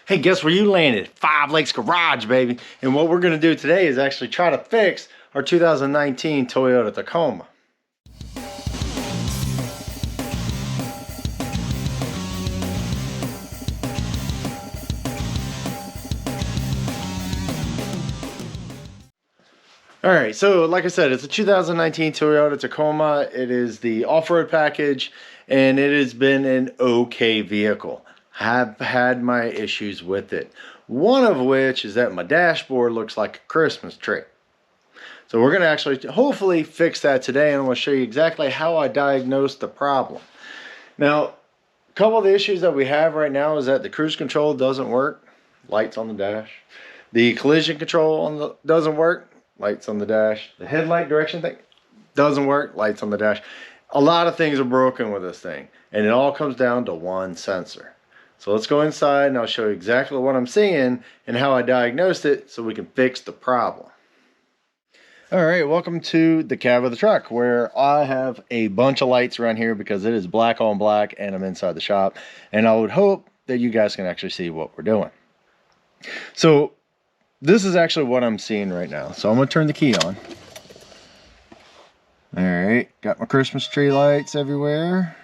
Hey, guess where you landed? Five Lakes Garage, baby. And what we're gonna do today is actually try to fix our 2019 Toyota Tacoma. All right, so like I said, it's a 2019 Toyota Tacoma. It is the off-road package, and it has been an okay vehicle. Have had my issues with it. One of which is that my dashboard looks like a Christmas tree. So we're gonna actually hopefully fix that today, and I'm gonna show you exactly how I diagnosed the problem. Now, a couple of the issues that we have right now is that the cruise control doesn't work, lights on the dash. The collision control doesn't work, lights on the dash. The headlight direction thing doesn't work, lights on the dash. A lot of things are broken with this thing, and it all comes down to one sensor. So let's go inside and I'll show you exactly what I'm seeing and how I diagnosed it so we can fix the problem. All right, welcome to the cab of the truck, where I have a bunch of lights around here because it is black on black and I'm inside the shop, and I would hope that you guys can actually see what we're doing. So this is actually what I'm seeing right now. So I'm gonna turn the key on. All right, got my Christmas tree lights everywhere.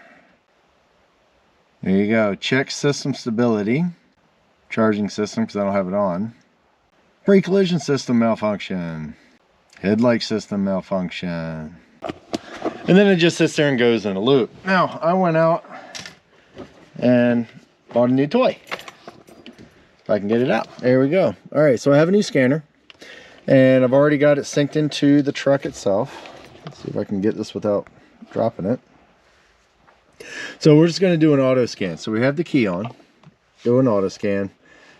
There you go. Check system stability. Charging system, because I don't have it on. Pre-collision system malfunction. Headlight system malfunction. And then it just sits there and goes in a loop. Now, I went out and bought a new toy. If I can get it out. There we go. All right, so I have a new scanner. And I've already got it synced into the truck itself. Let's see if I can get this without dropping it. So we're just going to do an auto scan. So we have the key on, do an auto scan,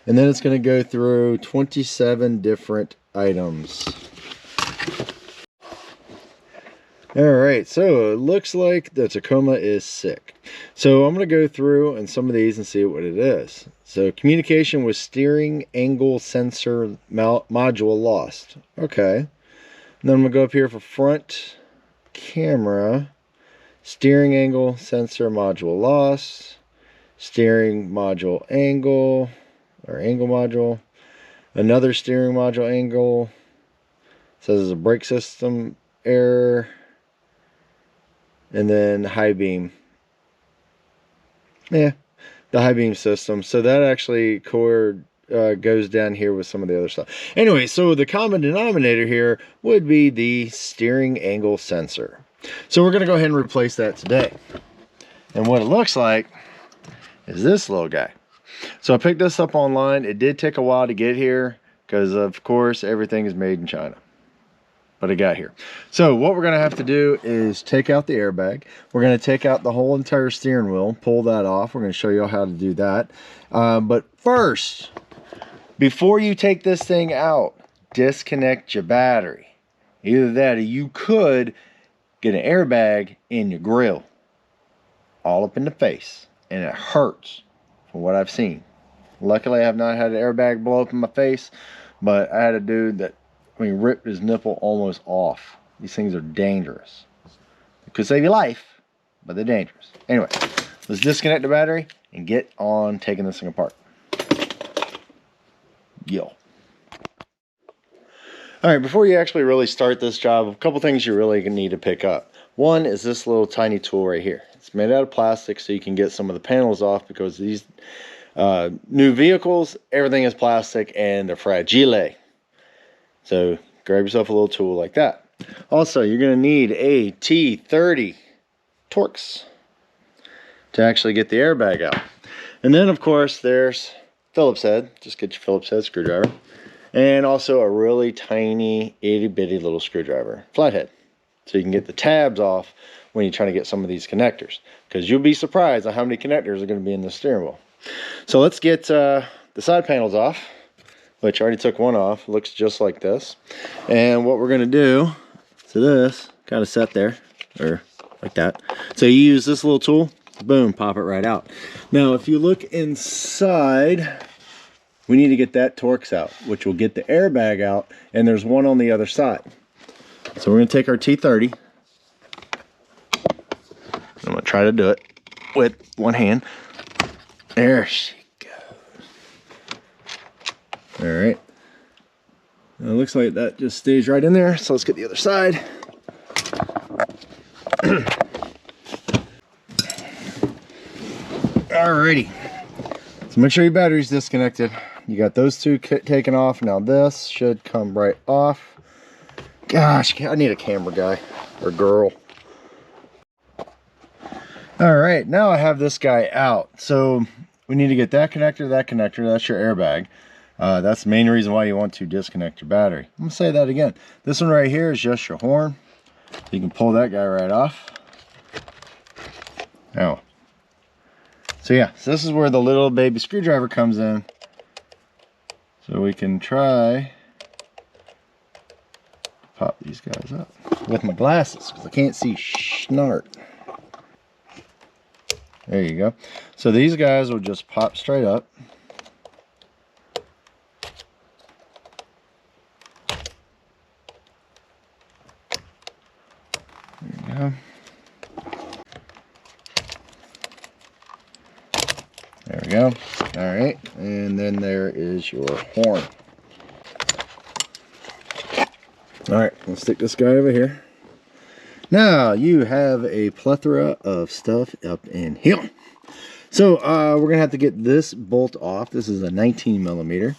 and then it's going to go through 27 different items. All right, so it looks like the Tacoma is sick. So I'm going to go through and some of these and see what it is. So communication with steering angle sensor module lost. Okay. And then I'm going to go up here for front camera. Steering angle sensor module lost, steering module angle, or angle module, another steering module angle, says there's a brake system error, and then high beam. Yeah, the high beam system. So that actually goes down here with some of the other stuff. Anyway, so the common denominator here would be the steering angle sensor. So we're going to go ahead and replace that today. And what it looks like is this little guy. So I picked this up online. It did take a while to get here because, of course, everything is made in China. But it got here. So what we're going to have to do is take out the airbag. We're going to take out the whole entire steering wheel, pull that off. We're going to show you how to do that. But first, before you take this thing out, disconnect your battery. Either that or you could get an airbag in your grill, all up in the face, and it hurts from what I've seen. Luckily, I have not had an airbag blow up in my face, but I had a dude that, ripped his nipple almost off. These things are dangerous. It could save your life, but they're dangerous. Anyway, let's disconnect the battery and get on taking this thing apart. Yo. All right, before you actually really start this job, a couple things you really need to pick up. One is this little tiny tool right here. It's made out of plastic, so you can get some of the panels off, because these new vehicles, everything is plastic and they're fragile. So grab yourself a little tool like that. Also, you're going to need a T30 Torx to actually get the airbag out. And then, of course, there's Phillips head. Just get your Phillips head screwdriver. And also a really tiny, itty-bitty little screwdriver, flathead. So you can get the tabs off when you're trying to get some of these connectors. Because you'll be surprised at how many connectors are going to be in the steering wheel. So let's get the side panels off, which I already took one off. It looks just like this. And what we're going to do, so this kind of set there, or like that. So you use this little tool, boom, pop it right out. Now, if you look inside, we need to get that Torx out, which will get the airbag out, and there's one on the other side. So we're going to take our T30. I'm going to try to do it with one hand. There she goes. All right. It looks like that just stays right in there. So let's get the other side. Alrighty. So make sure your battery's disconnected. You got those two taken off. Now this should come right off. Gosh, I need a camera guy or girl. All right, now I have this guy out. So we need to get that connector, that's your airbag. That's the main reason why you want to disconnect your battery. I'm gonna say that again. This one right here is just your horn. You can pull that guy right off. Now, so yeah, so this is where the little baby screwdriver comes in. So we can try pop these guys up with my glasses because I can't see snart. There you go. So these guys will just pop straight up. There you go. There we go. All right, and then there is your horn. All right, let's stick this guy over here. Now you have a plethora of stuff up in here. So we're gonna have to get this bolt off. This is a 19 millimeter.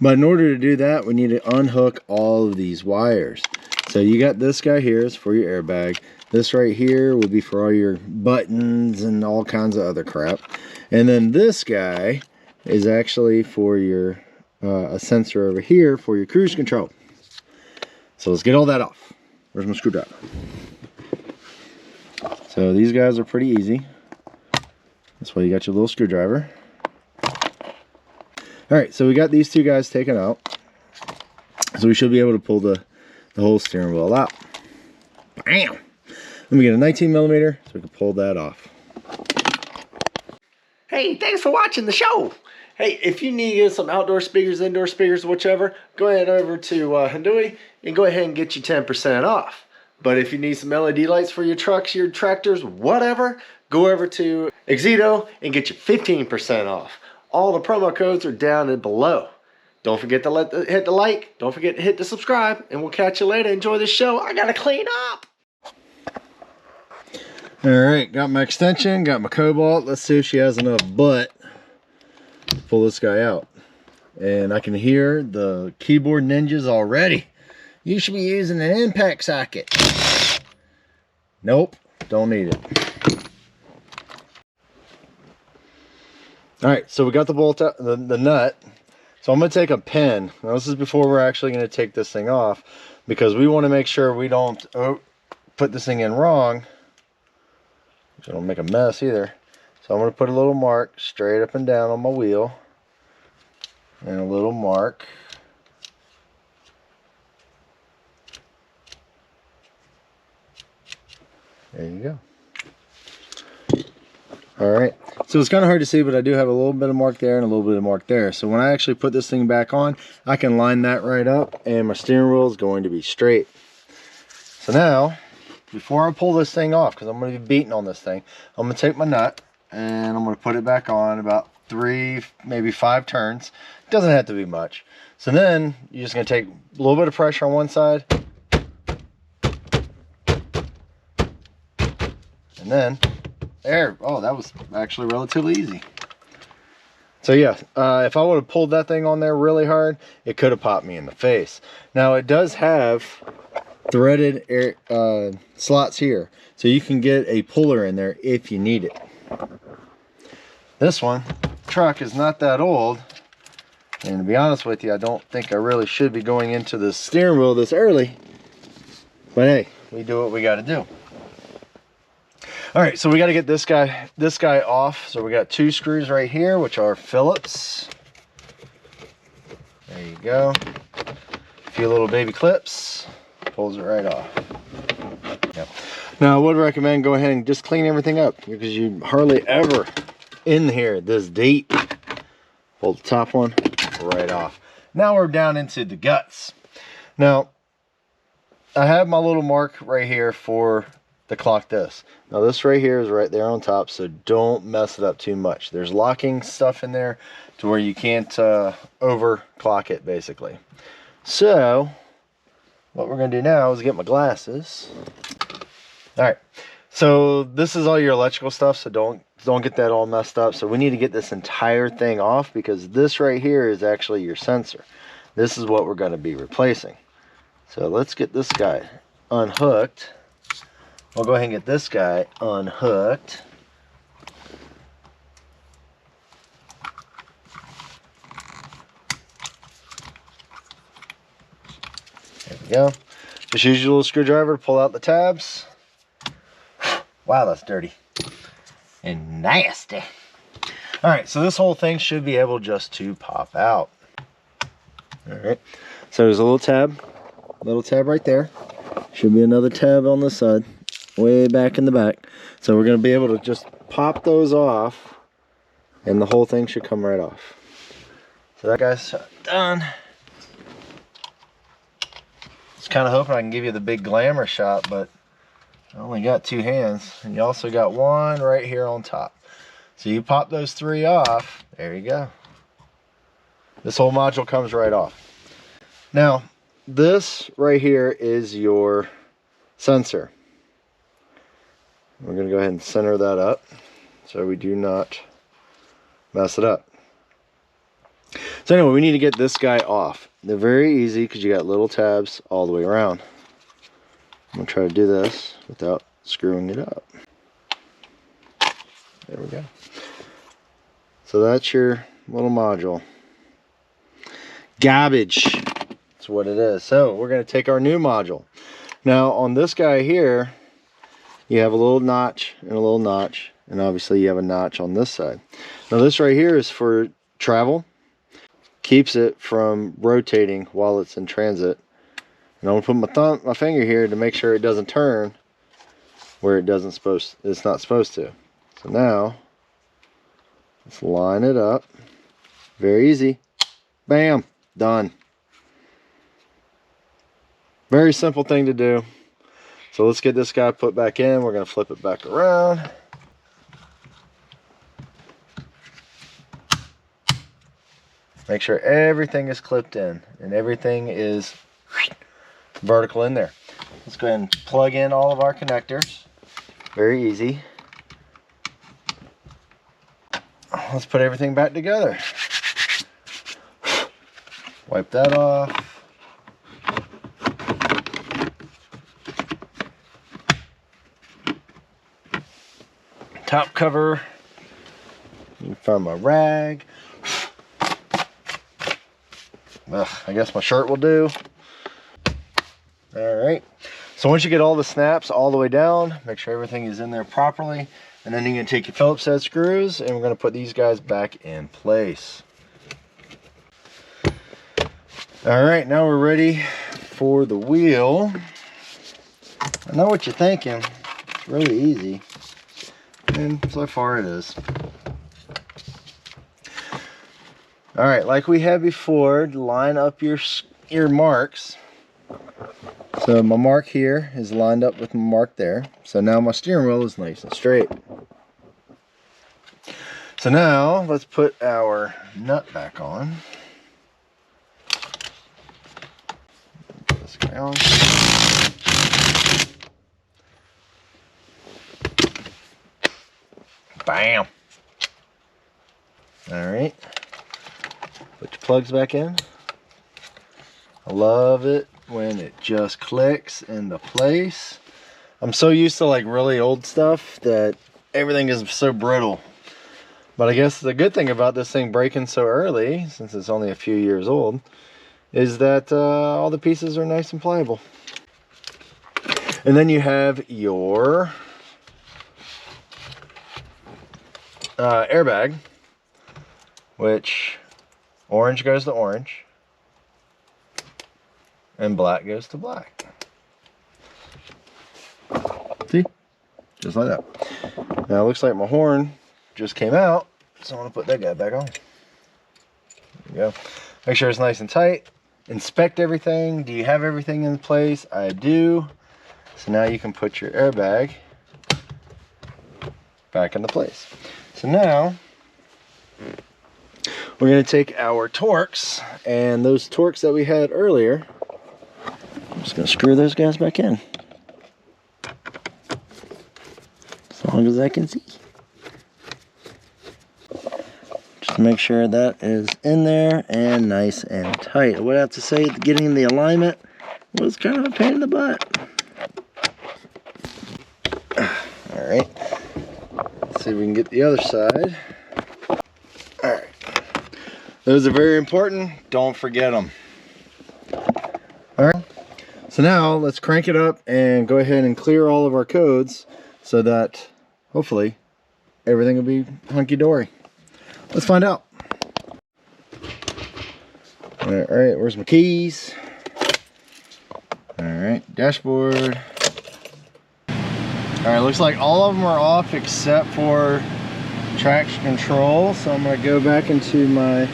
But in order to do that, we need to unhook all of these wires. So you got this guy here is for your airbag. This right here will be for all your buttons and all kinds of other crap. And then this guy is actually for your a sensor over here for your cruise control. So let's get all that off. Where's my screwdriver? So these guys are pretty easy. That's why you got your little screwdriver. All right, so we got these two guys taken out. So we should be able to pull the whole steering wheel out. Bam! Let me get a 19 millimeter so we can pull that off. Hey, thanks for watching the show. Hey, if you need some outdoor speakers, indoor speakers, whichever, go ahead over to Headlight and go ahead and get you 10% off. But if you need some LED lights for your trucks, your tractors, whatever, go over to Exito and get you 15% off. All the promo codes are down and below. Don't forget to hit the like. Don't forget to hit the subscribe. And we'll catch you later. Enjoy the show. I got to clean up. All right, got my extension, got my cobalt. Let's see if she has enough butt to pull this guy out. And I can hear the keyboard ninjas already. You should be using an impact socket. Nope, don't need it. All right, so we got the bolt out, the nut. So I'm gonna take a pin. Now this is before we're actually gonna take this thing off, because we wanna make sure we don't put this thing in wrong. So don't make a mess either. So I'm gonna put a little mark straight up and down on my wheel. And a little mark. There you go. All right, so it's kind of hard to see, but I do have a little bit of mark there and a little bit of mark there. So when I actually put this thing back on, I can line that right up and my steering wheel is going to be straight. So now, before I pull this thing off, because I'm going to be beating on this thing, I'm going to take my nut and I'm going to put it back on about 3, maybe 5 turns. It doesn't have to be much. So then you're just going to take a little bit of pressure on one side. And then there, oh, that was actually relatively easy. So yeah, if I would have pulled that thing on there really hard, it could have popped me in the face. Now it does have threaded air, slots here, so you can get a puller in there if you need it. This truck is not that old, and to be honest with you, I don't think I really should be going into the steering wheel this early. But hey, we do what we got to do. All right, so we got to get this guy off. So we got 2 screws right here, which are Phillips. There you go. A few little baby clips. Pulls it right off. Yep. Now I would recommend go ahead and just clean everything up, because you hardly ever in here this deep. Pull the top one right off. Now we're down into the guts. Now I have my little mark right here for to clock this. Now this right here is right there on top, so don't mess it up too much. There's locking stuff in there to where you can't overclock it, basically. So what we're gonna do now is get my glasses. All right, so this is all your electrical stuff, so don't get that all messed up. So we need to get this entire thing off, because this right here is actually your sensor. This is what we're going to be replacing. So let's get this guy unhooked. We'll go ahead and get this guy unhooked. There we go. Just use your little screwdriver to pull out the tabs. Wow, that's dirty and nasty. All right, so this whole thing should be able just to pop out. All right, so there's a little tab right there. Should be another tab on this side, way back in the back. So we're gonna be able to just pop those off, and the whole thing should come right off. So that guy's done. Just kind of hoping I can give you the big glamour shot, but I only got 2 hands, and you also got one right here on top. So you pop those 3 off, there you go. This whole module comes right off. Now, this right here is your sensor. We're gonna go ahead and center that up so we do not mess it up. So anyway, we need to get this guy off. They're very easy because you got little tabs all the way around. I'm gonna try to do this without screwing it up. There we go. So that's your little module. Garbage. That's what it is. So we're gonna take our new module. Now on this guy here, you have a little notch and a little notch, and obviously you have a notch on this side. Now this right here is for travel. Keeps it from rotating while it's in transit. And I'm gonna put my finger here to make sure it doesn't turn where it's not supposed to. So now let's line it up. Very easy. Bam, done. Very simple thing to do. So let's get this guy put back in. We're gonna flip it back around. Make sure everything is clipped in and everything is vertical in there. Let's go ahead and plug in all of our connectors. Very easy. Let's put everything back together. Wipe that off. Top cover. You can find my rag. Ugh, I guess my shirt will do. All right. So once you get all the snaps all the way down, make sure everything is in there properly. And then you're going to take your Phillips head screws and we're going to put these guys back in place. All right, now we're ready for the wheel. I know what you're thinking. It's really easy. And so far it is. All right, like we had before, line up your marks. So my mark here is lined up with my mark there. So now my steering wheel is nice and straight. So now let's put our nut back on. Put this guy on. Bam. All right. Put your plugs back in. I love it when it just clicks into place. I'm so used to like really old stuff that everything is so brittle. But I guess the good thing about this thing breaking so early, since it's only a few years old, is that all the pieces are nice and pliable. And then you have your airbag, which orange goes to orange and black goes to black. See? Just like that. Now it looks like my horn just came out, so I'm going to put that guy back on. There you go. Make sure it's nice and tight. Inspect everything. Do you have everything in place? I do. So now you can put your airbag back into place. So now we're going to take our Torx, and those Torx that we had earlier, I'm just going to screw those guys back in. As long as I can see. Just make sure that is in there and nice and tight. I would have to say getting the alignment was kind of a pain in the butt. Alright, let's see if we can get the other side. Alright, those are very important, don't forget them. Alright, so now let's crank it up and go ahead and clear all of our codes so that hopefully everything will be hunky-dory. Let's find out. Alright, where's my keys? Alright, dashboard. Alright, looks like all of them are off except for traction control. So I'm going to go back into my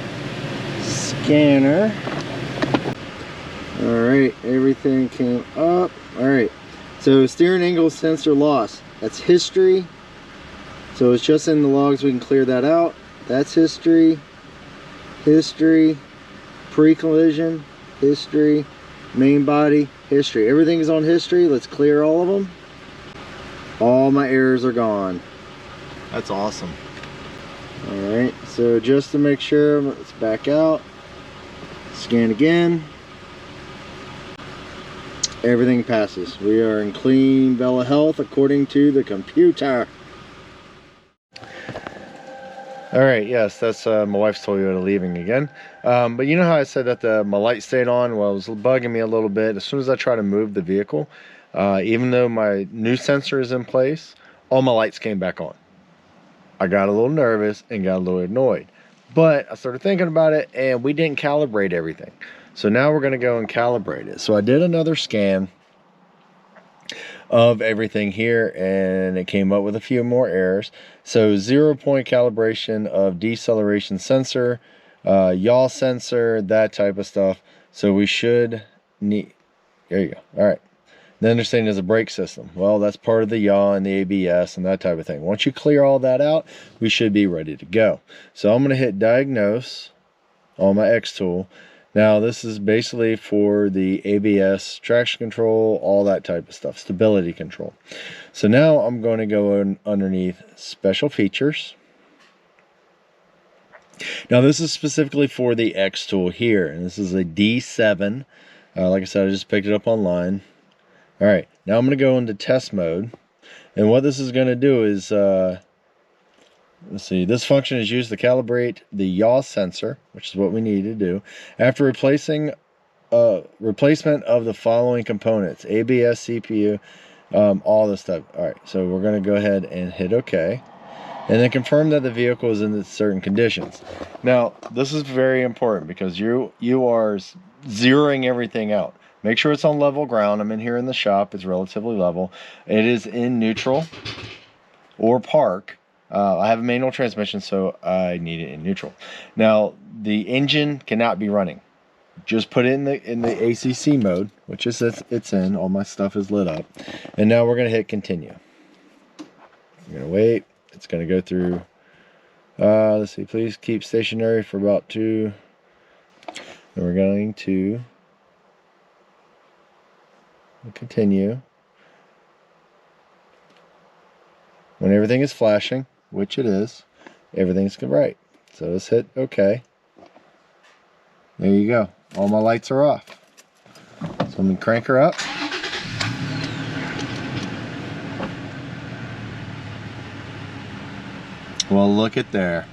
scanner. Alright, everything came up. Alright, so steering angle sensor loss. That's history. So it's just in the logs, we can clear that out. That's history, history, pre-collision, history, main body, history. Everything is on history. Let's clear all of them. All my errors are gone. That's awesome. Alright, so just to make sure, let's back out. Scan again. Everything passes. We are in clean bill of health according to the computer. Alright, yes, that's my wife's Toyota leaving again. But you know how I said that my light stayed on? Well, it was bugging me a little bit. As soon as I try to move the vehicle, even though my new sensor is in place, all my lights came back on. I got a little nervous and got a little annoyed. But I started thinking about it, and we didn't calibrate everything. So now we're going to go and calibrate it. So I did another scan of everything here, and it came up with a few more errors. So 0-point calibration of deceleration sensor, yaw sensor, that type of stuff. So we should need, there you go. All right. Then understanding is a brake system. Well, that's part of the yaw and the ABS and that type of thing. Once you clear all that out, we should be ready to go. So I'm going to hit diagnose on my X tool. Now this is basically for the ABS, traction control, all that type of stuff, stability control. So now I'm going to go underneath special features. Now this is specifically for the X tool here, and this is a D7. Like I said, I just picked it up online. All right, now I'm going to go into test mode, and what this is going to do is, let's see, this function is used to calibrate the yaw sensor, which is what we need to do, after replacement of the following components: ABS, CPU, all this stuff. All right, so we're going to go ahead and hit OK, and then confirm that the vehicle is in certain conditions. Now, this is very important because you are zeroing everything out. Make sure it's on level ground. I'm in here in the shop. It's relatively level. It is in neutral or park. I have a manual transmission, so I need it in neutral. Now, the engine cannot be running. Just put it in the ACC mode, which is it's in. All my stuff is lit up. And now we're going to hit continue. I'm going to wait. It's going to go through. Let's see. Please keep stationary for about 2. And we're going to continue. When everything is flashing, which it is, everything's right. So let's hit OK. There you go. All my lights are off. So I'm going to crank her up. Well, look at there.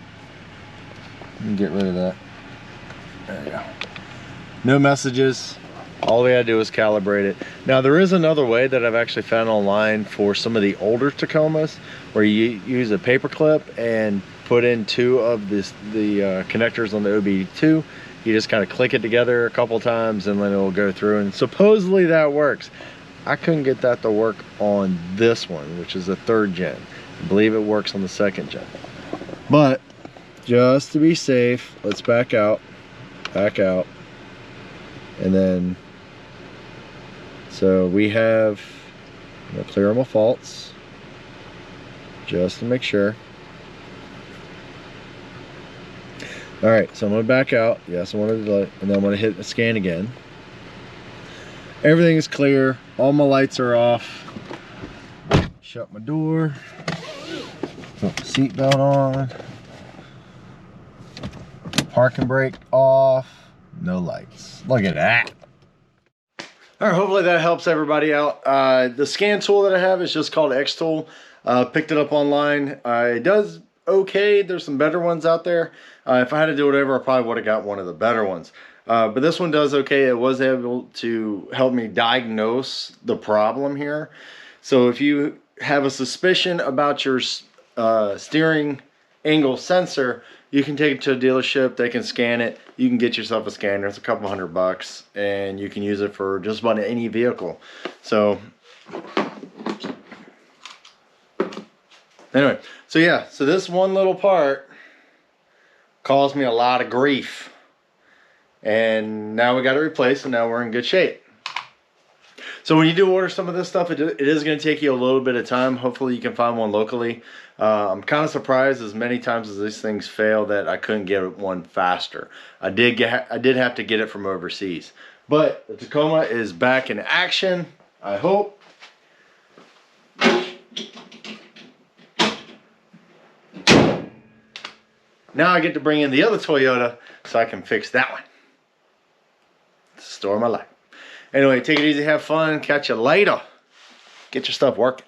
Let me get rid of that. There you go. No messages. All we gotta do is calibrate it. Now there is another way that I've actually found online for some of the older Tacomas, where you use a paper clip and put in 2 of the connectors on the OB2. You just kind of click it together a couple times and then it'll go through, and supposedly that works. I couldn't get that to work on this one, which is the 3rd gen. I believe it works on the 2nd gen. But just to be safe, let's back out, and then so we have I'm gonna clear my faults just to make sure. All right, so I'm gonna back out. Yes, I wanted to delete, and then I'm gonna hit scan again. Everything is clear. All my lights are off. Shut my door. Put the seatbelt on. Parking brake off. No lights. Look at that. All right, hopefully that helps everybody out. The scan tool that I have is just called X Tool. Picked it up online. It does okay. There's some better ones out there. If I had to do whatever, I probably would have got one of the better ones. But this one does okay. It was able to help me diagnose the problem here. So if you have a suspicion about your steering angle sensor, you can take it to a dealership. They can scan it. You can get yourself a scanner. It's a couple $100 and you can use it for just about any vehicle. So anyway, so yeah, so this one little part caused me a lot of grief, and now we got to replace, and now we're in good shape. So when you do order some of this stuff, it is going to take you a little bit of time. Hopefully you can find one locally. I'm kind of surprised as many times as these things fail that I couldn't get one faster. I did have to get it from overseas. But the Tacoma is back in action, I hope. Now I get to bring in the other Toyota so I can fix that one. It's the story of my life. Anyway, take it easy, have fun, catch you later. Get your stuff working.